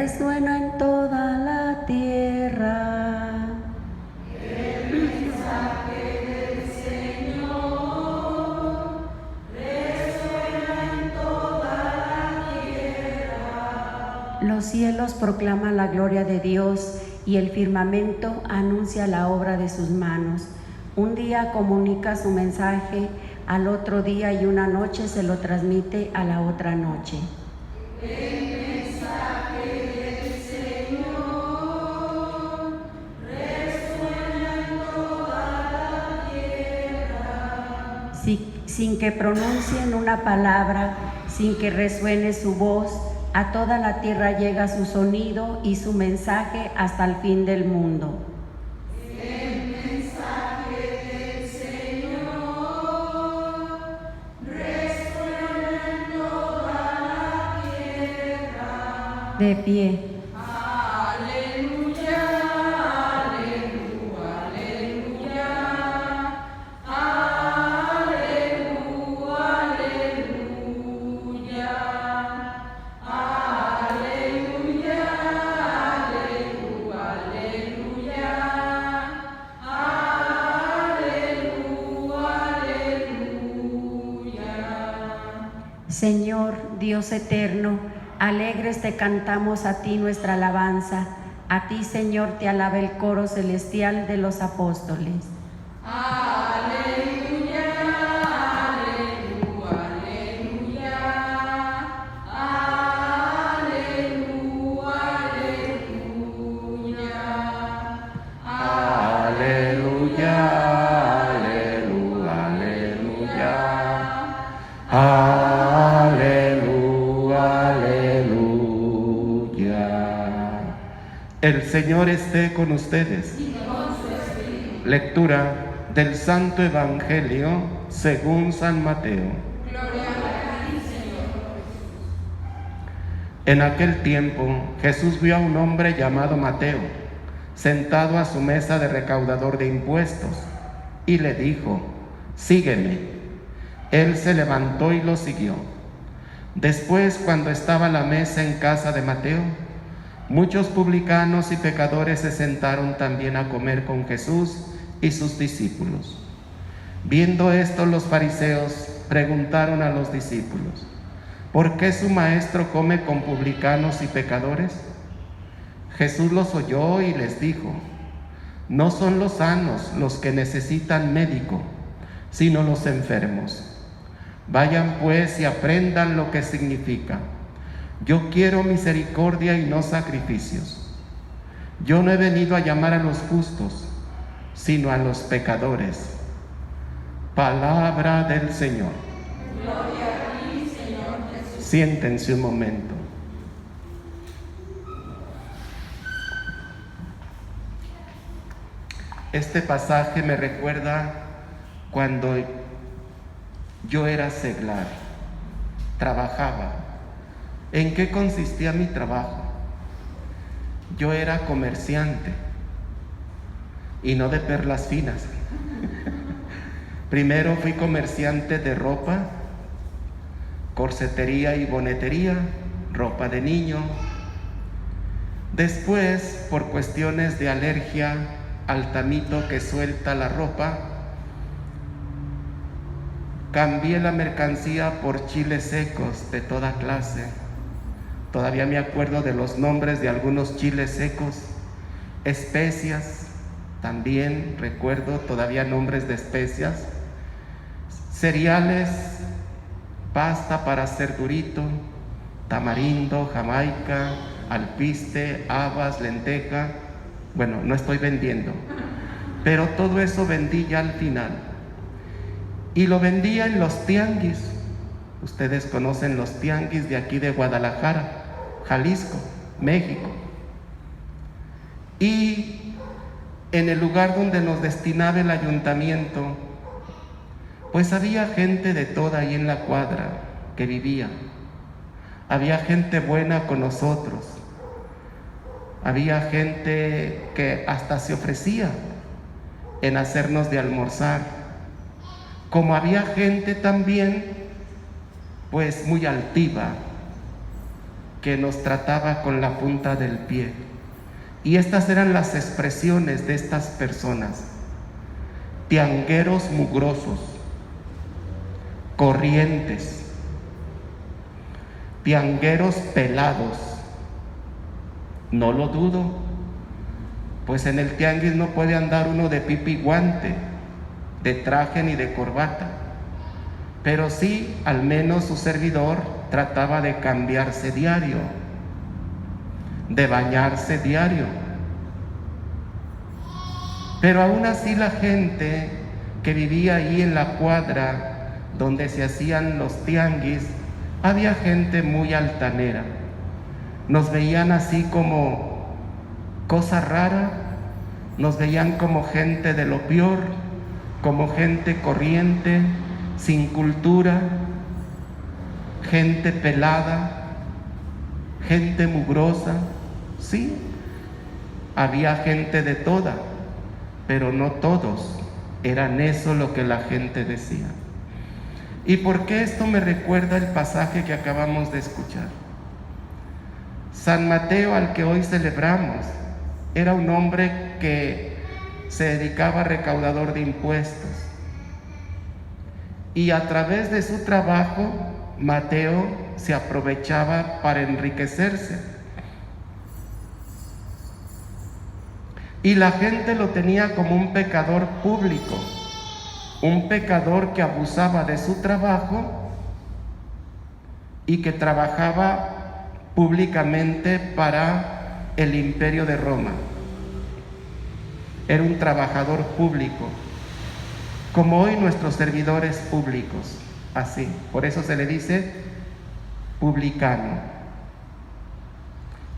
Resuena en toda la tierra. El mensaje del Señor resuena en toda la tierra. Los cielos proclaman la gloria de Dios y el firmamento anuncia la obra de sus manos. Un día comunica su mensaje al otro día y una noche se lo transmite a la otra noche. El mensaje del Señor resuena en toda la tierra. Sin que pronuncien una palabra, sin que resuene su voz, a toda la tierra llega su sonido y su mensaje hasta el fin del mundo. El mensaje del Señor resuena en toda la tierra. De pie. Aleluya, aleluya, aleluya, aleluya, aleluya, aleluya, aleluya, aleluya. Señor, Dios eterno, alegres te cantamos a ti nuestra alabanza. A ti, Señor, te alaba el coro celestial de los apóstoles. Aleluya, aleluya, aleluya, aleluya, Aleluya. El Señor esté con ustedes. Lectura del Santo Evangelio según San Mateo. En aquel tiempo Jesús vio a un hombre llamado Mateo sentado a su mesa de recaudador de impuestos y le dijo: sígueme. Él se levantó y lo siguió. Después, cuando estaba a la mesa en casa de Mateo, muchos publicanos y pecadores se sentaron también a comer con Jesús y sus discípulos. Viendo esto, los fariseos preguntaron a los discípulos: ¿por qué su maestro come con publicanos y pecadores? Jesús los oyó y les dijo: no son los sanos los que necesitan médico, sino los enfermos. Vayan pues y aprendan lo que significa: yo quiero misericordia y no sacrificios. Yo no he venido a llamar a los justos, sino a los pecadores. Palabra del Señor. Gloria a ti, Señor Jesús. Siéntense un momento. Este pasaje me recuerda cuando yo era seglar, trabajaba. ¿En qué consistía mi trabajo? Yo era comerciante y no de perlas finas. Primero fui comerciante de ropa, corsetería y bonetería, ropa de niño. Después, por cuestiones de alergia al tamito que suelta la ropa, cambié la mercancía por chiles secos de toda clase. Todavía me acuerdo de los nombres de algunos chiles secos, especias, también recuerdo todavía nombres de especias, cereales, pasta para hacer durito, tamarindo, jamaica, alpiste, habas, lenteja. Bueno, no estoy vendiendo, pero todo eso vendí ya al final. Y lo vendía en los tianguis. Ustedes conocen los tianguis de aquí de Guadalajara, Jalisco, México. Y en el lugar donde nos destinaba el ayuntamiento, pues había gente de toda ahí en la cuadra que vivía. Había gente buena con nosotros. Había gente que hasta se ofrecía en hacernos de almorzar. Como había gente también, pues muy altiva, que nos trataba con la punta del pie. Y estas eran las expresiones de estas personas: tiangueros mugrosos, corrientes, tiangueros pelados. No lo dudo, pues en el tianguis no puede andar uno de pipi y guante, de traje ni de corbata, pero sí, al menos su servidor trataba de cambiarse diario, de bañarse diario. Pero aún así la gente que vivía ahí en la cuadra donde se hacían los tianguis, había gente muy altanera. Nos veían así como cosa rara, nos veían como gente de lo peor, como gente corriente, sin cultura, gente pelada, gente mugrosa. Sí, había gente de toda, pero no todos eran eso lo que la gente decía. ¿Y por qué esto me recuerda el pasaje que acabamos de escuchar? San Mateo, al que hoy celebramos, era un hombre que se dedicaba a recaudador de impuestos. Y a través de su trabajo, Mateo se aprovechaba para enriquecerse. Y la gente lo tenía como un pecador público, un pecador que abusaba de su trabajo y que trabajaba públicamente para el imperio de Roma. Era un trabajador público, como hoy nuestros servidores públicos, así. Por eso se le dice publicano.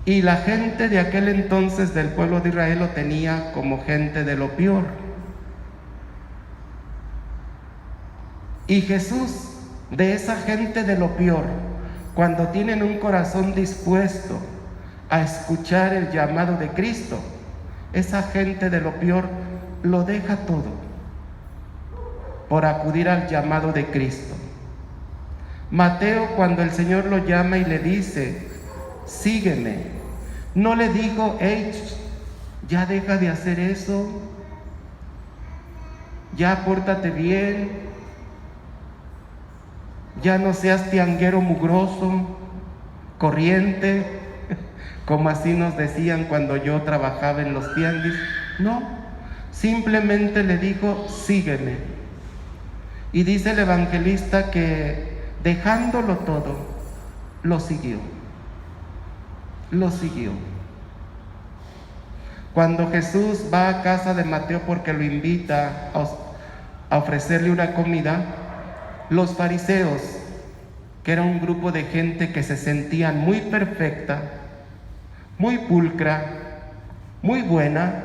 Y la gente de aquel entonces del pueblo de Israel lo tenía como gente de lo peor. Y Jesús, de esa gente de lo peor, cuando tienen un corazón dispuesto a escuchar el llamado de Cristo, esa gente de lo peor lo deja todo por acudir al llamado de Cristo. Mateo, cuando el Señor lo llama y le dice: sígueme, no le dijo: hey, ya deja de hacer eso, ya pórtate bien, ya no seas tianguero mugroso, corriente, como así nos decían cuando yo trabajaba en los tianguis. No, simplemente le dijo: sígueme. Y dice el evangelista que dejándolo todo, lo siguió. Lo siguió. Cuando Jesús va a casa de Mateo porque lo invita a ofrecerle una comida, los fariseos, que era un grupo de gente que se sentían muy perfecta, muy pulcra, muy buena,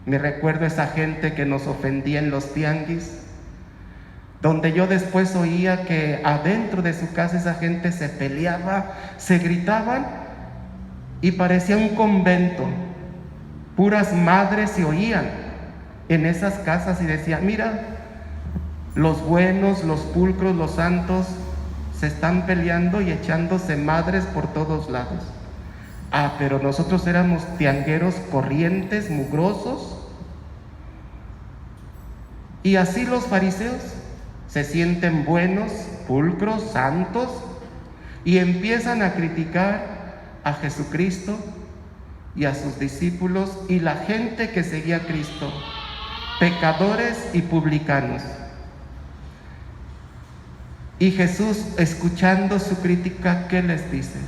me recuerdo esa gente que nos ofendía en los tianguis, donde yo después oía que adentro de su casa esa gente se peleaba, se gritaban y parecía un convento. Puras madres se oían en esas casas y decían: mira, los buenos, los pulcros, los santos se están peleando y echándose madres por todos lados. Ah, pero nosotros éramos tiangueros corrientes, mugrosos. Y así los fariseos se sienten buenos, pulcros, santos, y empiezan a criticar a Jesucristo y a sus discípulos y la gente que seguía a Cristo, pecadores y publicanos. Y Jesús, escuchando su crítica, ¿qué les dice?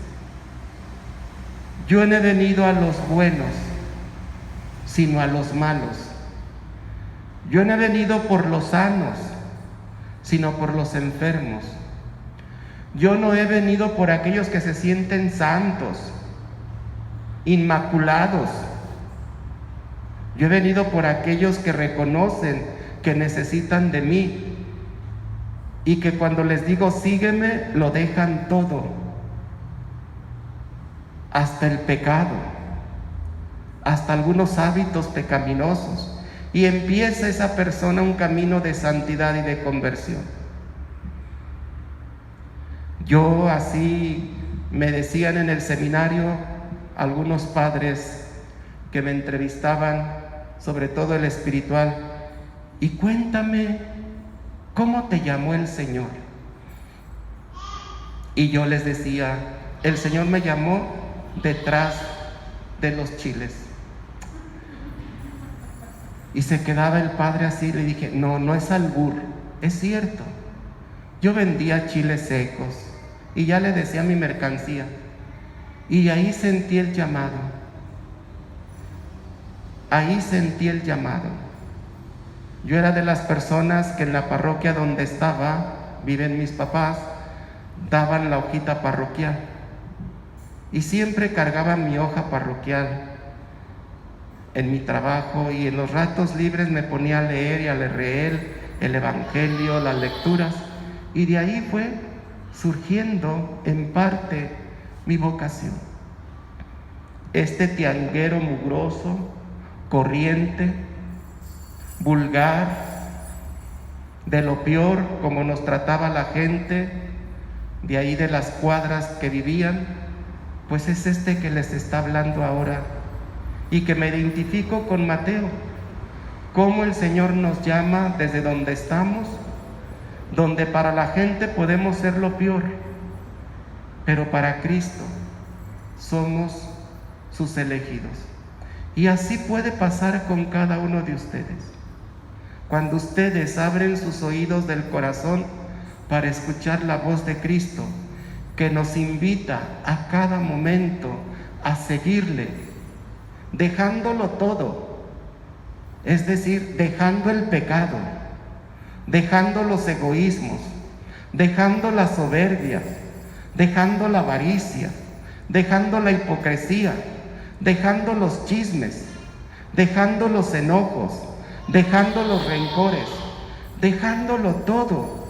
Yo no he venido a los buenos, sino a los malos. Yo no he venido por los sanos, sino por los enfermos. Yo no he venido por aquellos que se sienten santos, inmaculados. Yo he venido por aquellos que reconocen que necesitan de mí y que cuando les digo sígueme, lo dejan todo, hasta el pecado, hasta algunos hábitos pecaminosos, y empieza esa persona un camino de santidad y de conversión. Yo así Me decían en el seminario algunos padres que me entrevistaban, sobre todo el espiritual, y cuéntame, ¿cómo te llamó el Señor? Y yo les decía, el Señor me llamó detrás de los chiles. Y se quedaba el padre así, le dije, no es albur, es cierto. Yo vendía chiles secos y ya le decía mi mercancía. Y ahí sentí el llamado. Ahí sentí el llamado. Yo era de las personas que en la parroquia donde estaba, viven mis papás, daban la hojita parroquial. Y siempre cargaba mi hoja parroquial en mi trabajo, y en los ratos libres me ponía a leer y a leer el Evangelio, las lecturas, y de ahí fue surgiendo en parte mi vocación. Este tianguero mugroso, corriente, vulgar, de lo peor como nos trataba la gente, de ahí de las cuadras que vivían, pues es este que les está hablando ahora, y que me identifico con Mateo, cómo el Señor nos llama desde donde estamos, donde para la gente podemos ser lo peor, pero para Cristo somos sus elegidos. Y así puede pasar con cada uno de ustedes. Cuando ustedes abren sus oídos del corazón para escuchar la voz de Cristo, que nos invita a cada momento a seguirle, dejándolo todo, es decir, dejando el pecado, dejando los egoísmos, dejando la soberbia, dejando la avaricia, dejando la hipocresía, dejando los chismes, dejando los enojos, dejando los rencores, dejándolo todo,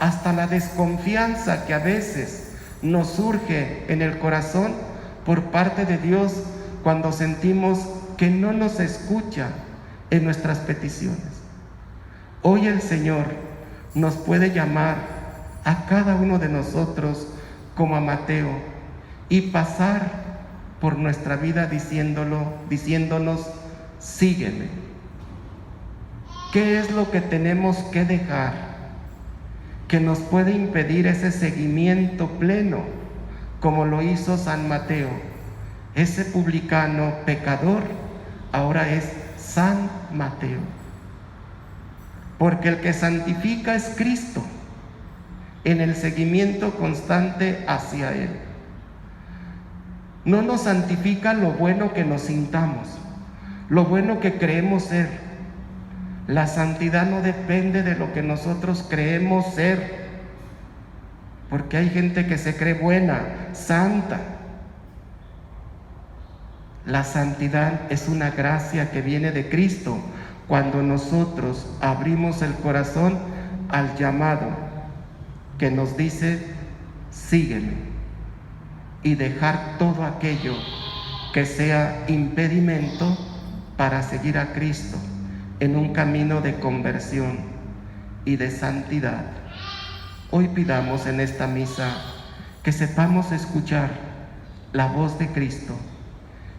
hasta la desconfianza que a veces nos surge en el corazón por parte de Dios cuando sentimos que no nos escucha en nuestras peticiones. Hoy el Señor nos puede llamar a cada uno de nosotros como a Mateo y pasar por nuestra vida diciéndonos, sígueme. ¿Qué es lo que tenemos que dejar que nos puede impedir ese seguimiento pleno, como lo hizo San Mateo? Ese publicano pecador ahora es San Mateo, porque el que santifica es Cristo, en el seguimiento constante hacia Él. No nos santifica lo bueno que nos sintamos, lo bueno que creemos ser. La santidad no depende de lo que nosotros creemos ser, porque hay gente que se cree buena, santa. La santidad es una gracia que viene de Cristo cuando nosotros abrimos el corazón al llamado que nos dice, sígueme, y dejar todo aquello que sea impedimento para seguir a Cristo en un camino de conversión y de santidad. Hoy pidamos en esta misa que sepamos escuchar la voz de Cristo,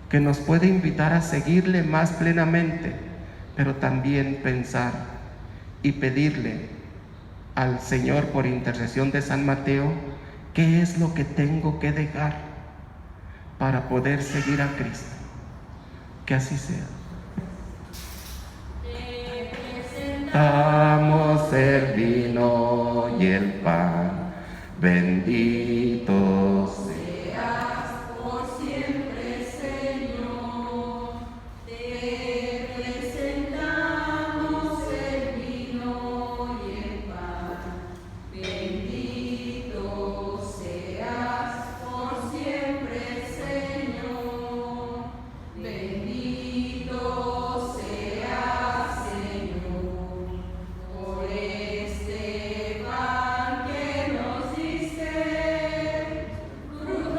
que nos puede invitar a seguirle más plenamente, pero también pensar y pedirle al Señor por intercesión de San Mateo, ¿qué es lo que tengo que dejar para poder seguir a Cristo? Que así sea. Damos el vino y el pan, bendito seas por siempre, Señor. Te presentamos el vino y el pan, bendito seas por siempre, Señor. Bendito seas, Señor, por este pan que nos diste, fruto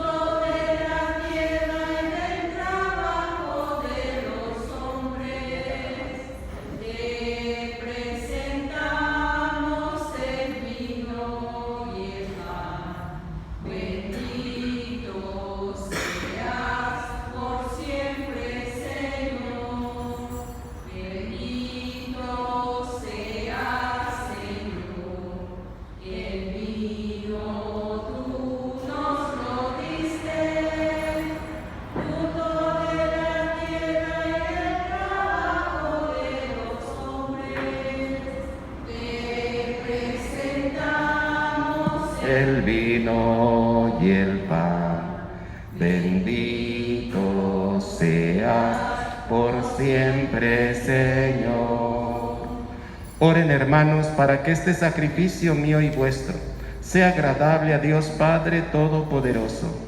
el vino y el pan. Bendito seas por siempre, Señor. Oren, hermanos, para que este sacrificio mío y vuestro sea agradable a Dios Padre Todopoderoso.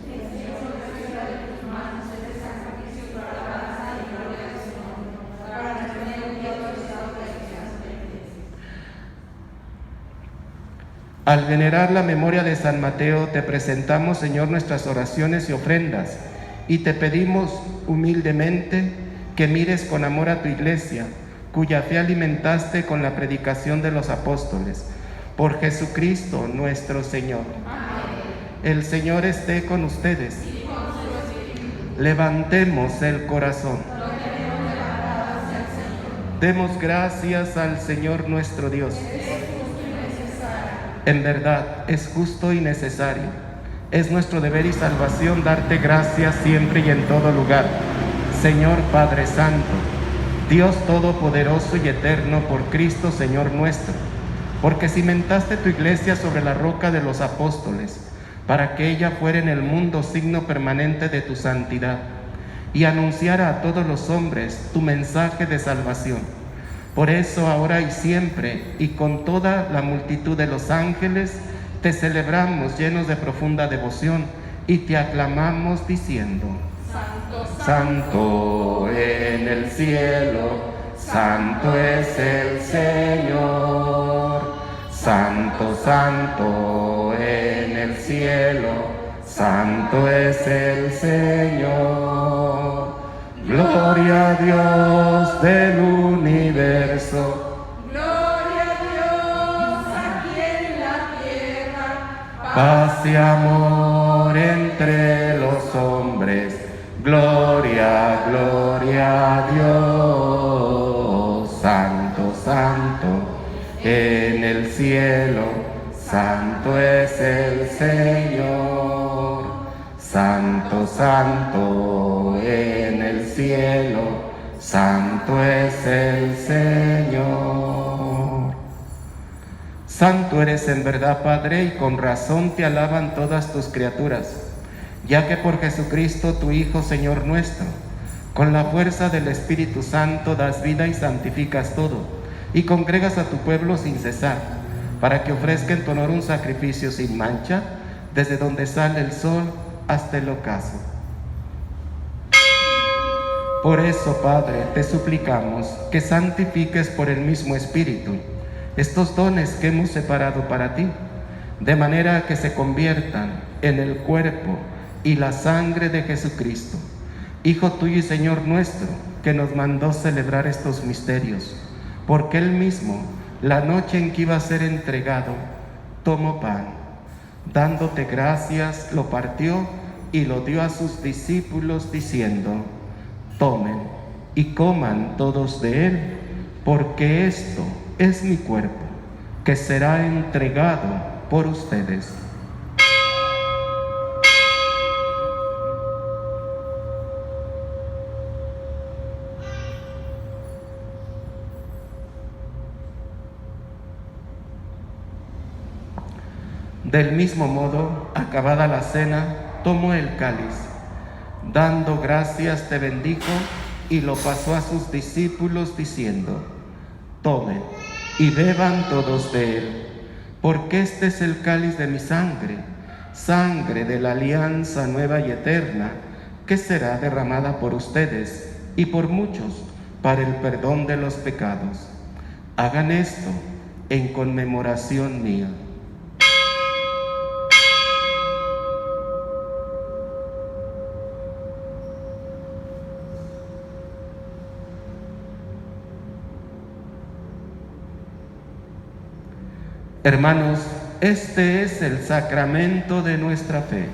Al venerar la memoria de San Mateo, te presentamos, Señor, nuestras oraciones y ofrendas, y te pedimos humildemente que mires con amor a tu Iglesia, cuya fe alimentaste con la predicación de los apóstoles. Por Jesucristo nuestro Señor. Amén. El Señor esté con ustedes. Y con su espíritu. Levantemos el corazón. Lo tenemos levantado hacia el Señor. Demos gracias al Señor nuestro Dios. En verdad, es justo y necesario. Es nuestro deber y salvación darte gracias siempre y en todo lugar. Señor Padre Santo, Dios Todopoderoso y Eterno, por Cristo Señor nuestro, porque cimentaste tu Iglesia sobre la roca de los apóstoles, para que ella fuera en el mundo signo permanente de tu santidad, y anunciara a todos los hombres tu mensaje de salvación. Por eso, ahora y siempre, y con toda la multitud de los ángeles, te celebramos llenos de profunda devoción y te aclamamos diciendo: Santo, Santo en el cielo, Santo es el Señor. Santo, Santo en el cielo, Santo es el Señor. Gloria a Dios del universo. Gloria a Dios aquí en la tierra. Paz y amor entre los hombres. Gloria, gloria a Dios. Santo, Santo en el cielo, Santo es el Señor. Santo, Santo en el cielo, Santo es el Señor. Santo eres en verdad, Padre, y con razón te alaban todas tus criaturas, ya que por Jesucristo, tu Hijo, Señor nuestro, con la fuerza del Espíritu Santo das vida y santificas todo, y congregas a tu pueblo sin cesar, para que ofrezca en tu honor un sacrificio sin mancha, desde donde sale el sol hasta el ocaso. Por eso, Padre, te suplicamos que santifiques por el mismo Espíritu estos dones que hemos separado para ti, de manera que se conviertan en el cuerpo y la sangre de Jesucristo, Hijo tuyo y Señor nuestro, que nos mandó celebrar estos misterios, porque Él mismo, la noche en que iba a ser entregado, tomó pan. Dándote gracias, lo partió y lo dio a sus discípulos diciendo: tomen y coman todos de él, porque esto es mi cuerpo, que será entregado por ustedes. Del mismo modo, acabada la cena, tomó el cáliz. Dando gracias, te bendijo y lo pasó a sus discípulos diciendo: tomen y beban todos de él, porque este es el cáliz de mi sangre, sangre de la alianza nueva y eterna, que será derramada por ustedes y por muchos para el perdón de los pecados. Hagan esto en conmemoración mía. Hermanos, este es el sacramento de nuestra fe.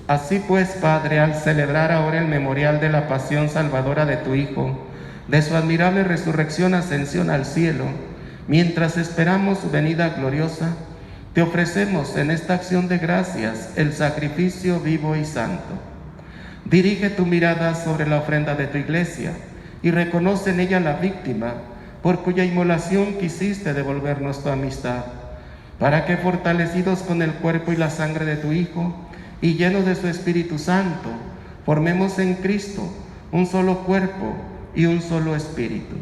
Así pues, Padre, al celebrar ahora el memorial de la pasión salvadora de tu Hijo, de su admirable resurrección, ascensión al cielo, mientras esperamos su venida gloriosa, te ofrecemos en esta acción de gracias el sacrificio vivo y santo. Dirige tu mirada sobre la ofrenda de tu Iglesia y reconoce en ella la víctima por cuya inmolación quisiste devolvernos tu amistad, para que fortalecidos con el cuerpo y la sangre de tu Hijo, y llenos de su Espíritu Santo, formemos en Cristo un solo cuerpo y un solo espíritu.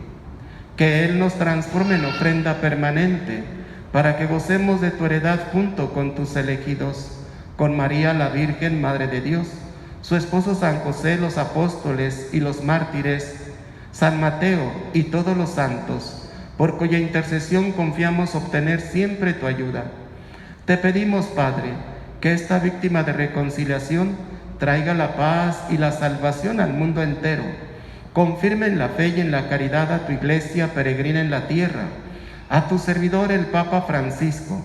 Que Él nos transforme en ofrenda permanente, para que gocemos de tu heredad junto con tus elegidos, con María la Virgen, Madre de Dios, su esposo San José, los apóstoles y los mártires, San Mateo y todos los santos, por cuya intercesión confiamos obtener siempre tu ayuda. Te pedimos, Padre, que esta víctima de reconciliación traiga la paz y la salvación al mundo entero. Confirme en la fe y en la caridad a tu Iglesia peregrina en la tierra, a tu servidor el Papa Francisco,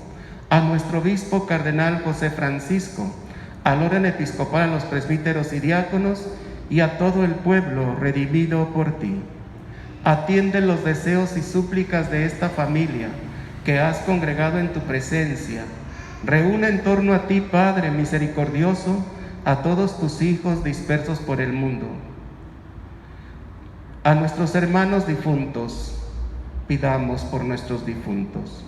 a nuestro obispo cardenal José Francisco, al orden episcopal, a los presbíteros y diáconos, y a todo el pueblo redimido por ti. Atiende los deseos y súplicas de esta familia que has congregado en tu presencia. Reúne en torno a ti, Padre misericordioso, a todos tus hijos dispersos por el mundo. A nuestros hermanos difuntos, pidamos por nuestros difuntos.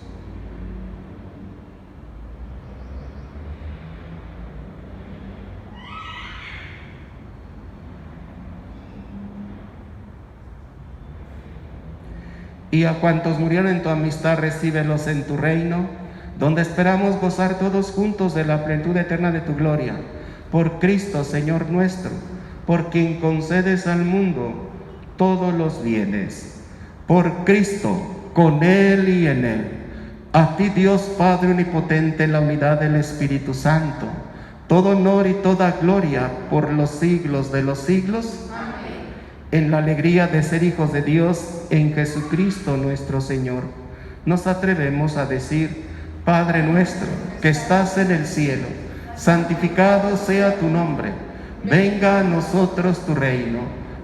Y a cuantos murieron en tu amistad, recíbelos en tu reino, donde esperamos gozar todos juntos de la plenitud eterna de tu gloria. Por Cristo, Señor nuestro, por quien concedes al mundo todos los bienes. Por Cristo, con Él y en Él. A ti, Dios Padre omnipotente, en la unidad del Espíritu Santo, todo honor y toda gloria por los siglos de los siglos. En la alegría de ser hijos de Dios en Jesucristo nuestro Señor, nos atrevemos a decir: Padre nuestro que estás en el cielo, santificado sea tu nombre, venga a nosotros tu reino,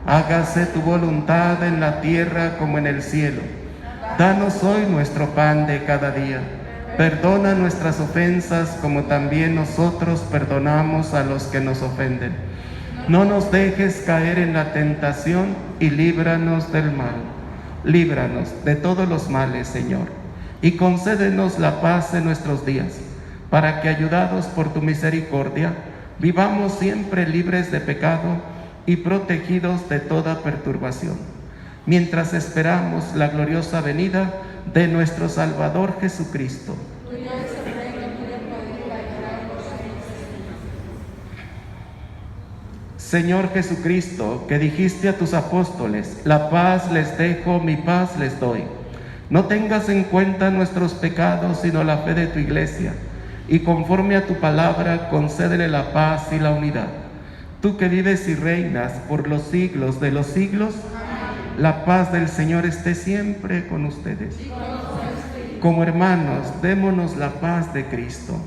hágase tu voluntad en la tierra como en el cielo. Danos hoy nuestro pan de cada día, perdona nuestras ofensas como también nosotros perdonamos a los que nos ofenden. No nos dejes caer en la tentación y líbranos del mal. Líbranos de todos los males, Señor, y concédenos la paz en nuestros días, para que, ayudados por tu misericordia, vivamos siempre libres de pecado y protegidos de toda perturbación, mientras esperamos la gloriosa venida de nuestro Salvador Jesucristo. Señor Jesucristo, que dijiste a tus apóstoles: la paz les dejo, mi paz les doy. No tengas en cuenta nuestros pecados, sino la fe de tu Iglesia, y conforme a tu palabra, concédele la paz y la unidad. Tú que vives y reinas por los siglos de los siglos, la paz del Señor esté siempre con ustedes. Como hermanos, démonos la paz de Cristo.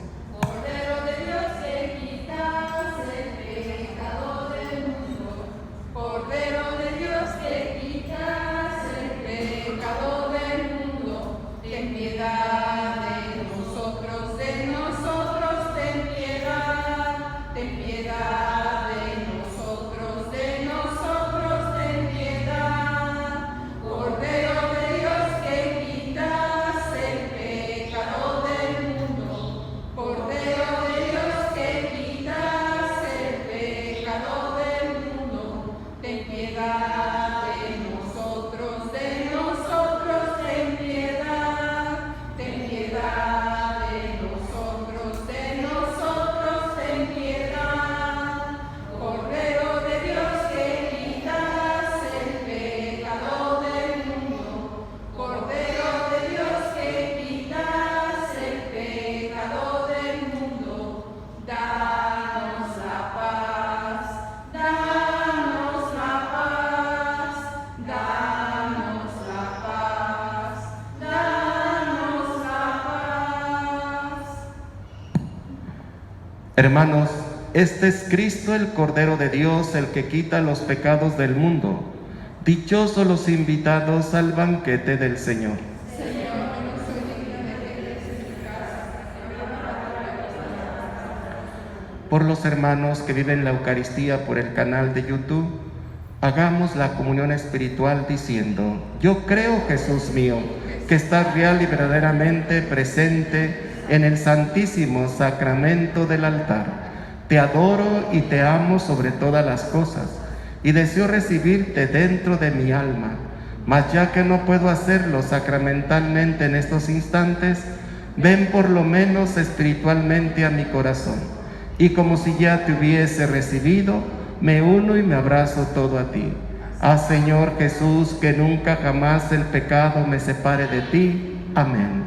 Hermanos, este es Cristo, el Cordero de Dios, el que quita los pecados del mundo. Dichosos los invitados al banquete del Señor. Por los hermanos que viven la Eucaristía por el canal de YouTube, Hagamos la comunión espiritual diciendo: yo creo, Jesús mío, que estás real y verdaderamente presente en el santísimo sacramento del altar. Te adoro y te amo sobre todas las cosas, y deseo recibirte dentro de mi alma. Mas ya que no puedo hacerlo sacramentalmente en estos instantes, ven por lo menos espiritualmente a mi corazón, y como si ya te hubiese recibido, me uno y me abrazo todo a ti. Haz, Señor Jesús, que nunca jamás el pecado me separe de ti. Amén.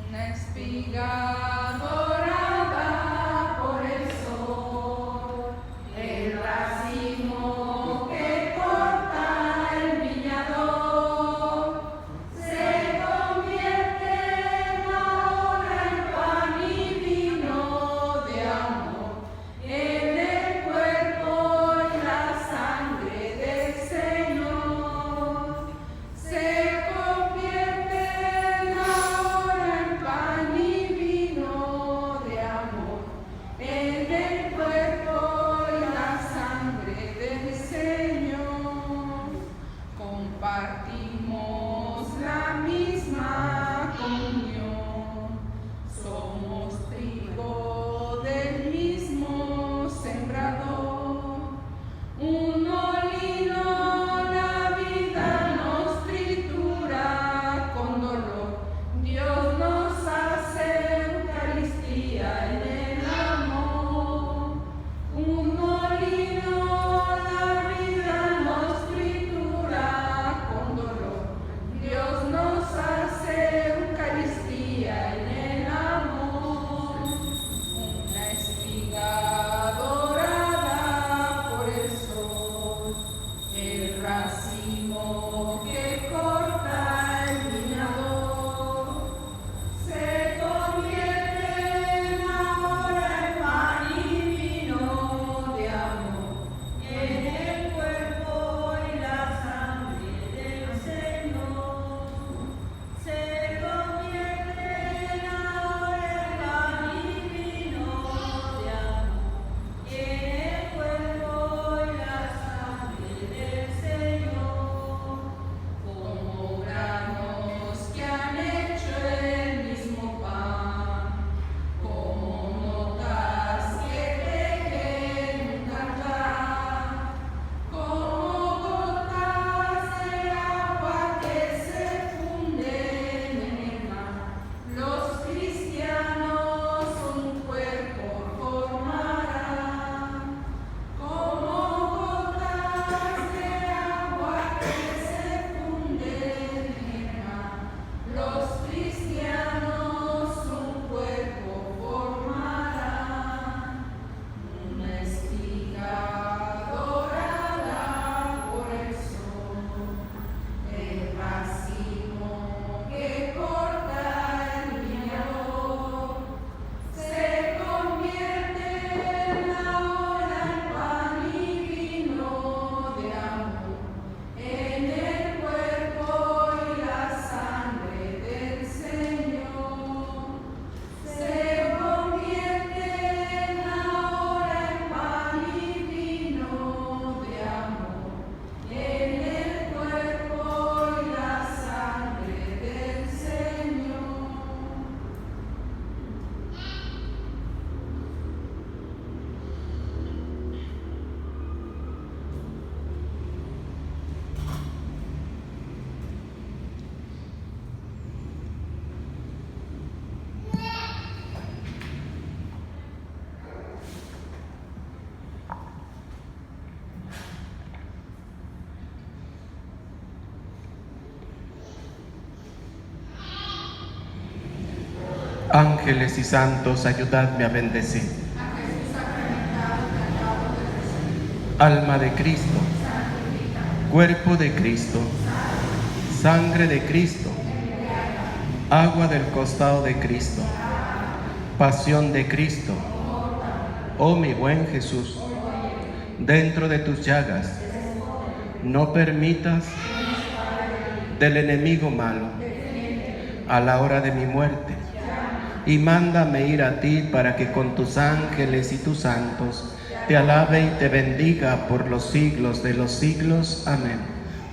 Una espiga dorada por el sol, el racimo que corta el viñador, se convierte ahora en pan y vino de amor, en el cuerpo y la sangre del Señor. Se convierte ahora en pan y vino de amor, en el cuerpo y la sangre del Señor. Compartimos la misma comunión, somos trigo del mismo sembrador. Un molino la vida nos tritura con dolor. Dios nos hace Eucaristía en el amor. Un molino la vida nos tritura con dolor. Dios nos hace Eucaristía en el amor. Una espiga dorada por el sol, el racimo que corta el viñador, se convierte ahora en pan y vino de amor, en el cuerpo y la sangre del Señor. Se convierte ahora en pan y vino de amor, en el cuerpo y la sangre del Señor. Como granos que han hecho el mismo pan, como notas que tejen un cantar, como gotas de agua que se funden en el mar. Los cristianos un cuerpo formarán, como gotas de agua que se funden en el mar. Los cristianos un cuerpo formarán. Una espiga dorada por el sol, el racimo que corta el viñador, se convierte ahora en pan y vino de amor, en el cuerpo y la sangre del Señor. Se convierte ahora en pan y vino de amor, en el cuerpo y la sangre del Señor. Ángeles y santos, ayudadme a bendecir. A Jesús sacramentado, alma de Cristo, cuerpo de Cristo, sangre de Cristo, agua del costado de Cristo, pasión de Cristo. Oh mi buen Jesús, dentro de tus llagas, no permitas del enemigo malo a la hora de mi muerte, y mándame ir a ti para que con tus ángeles y tus santos te alabe y te bendiga por los siglos de los siglos. Amén.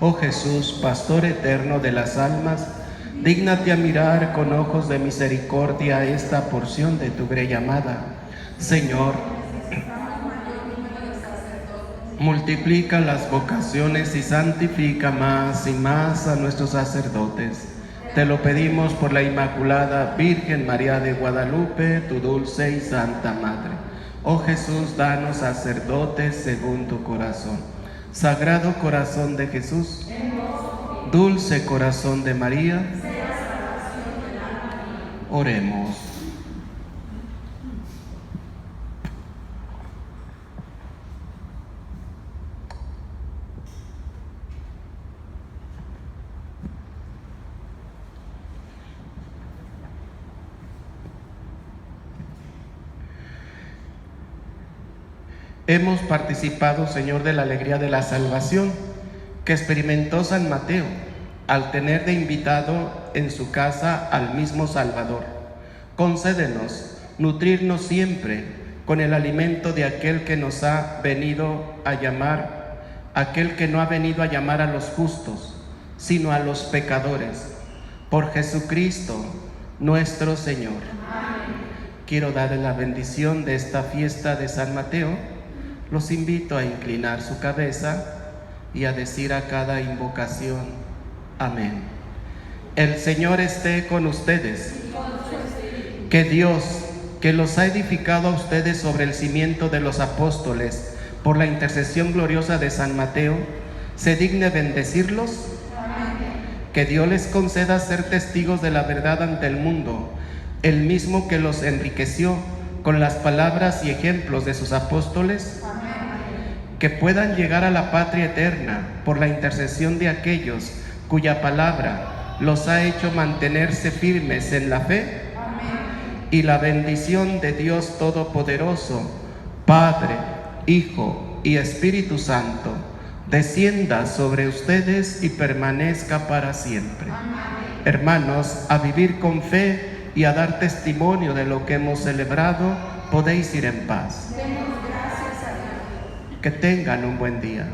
Oh Jesús, pastor eterno de las almas, dígnate a mirar con ojos de misericordia esta porción de tu grey amada. Señor, multiplica las vocaciones y santifica más y más a nuestros sacerdotes. Te lo pedimos por la Inmaculada Virgen María de Guadalupe, tu dulce y santa Madre. Oh Jesús, danos sacerdotes según tu corazón. Sagrado corazón de Jesús, dulce corazón de María, oremos. Hemos participado, Señor, de la alegría de la salvación que experimentó San Mateo al tener de invitado en su casa al mismo Salvador. Concédenos nutrirnos siempre con el alimento de aquel que nos ha venido a llamar, aquel que no ha venido a llamar a los justos, sino a los pecadores. Por Jesucristo, nuestro Señor. Amén. Quiero darle la bendición de esta fiesta de San Mateo. Los invito a inclinar su cabeza y a decir a cada invocación, amén. El Señor esté con ustedes. Que Dios, que los ha edificado a ustedes sobre el cimiento de los apóstoles, por la intercesión gloriosa de San Mateo, se digne bendecirlos. Amén. Que Dios les conceda ser testigos de la verdad ante el mundo, el mismo que los enriqueció con las palabras y ejemplos de sus apóstoles. Amén. Que puedan llegar a la patria eterna por la intercesión de aquellos cuya palabra los ha hecho mantenerse firmes en la fe. Amén. Y la bendición de Dios Todopoderoso, Padre, Hijo y Espíritu Santo, descienda sobre ustedes y permanezca para siempre. Amén. Hermanos, a vivir con fe y a dar testimonio de lo que hemos celebrado, podéis ir en paz. Que tengan un buen día.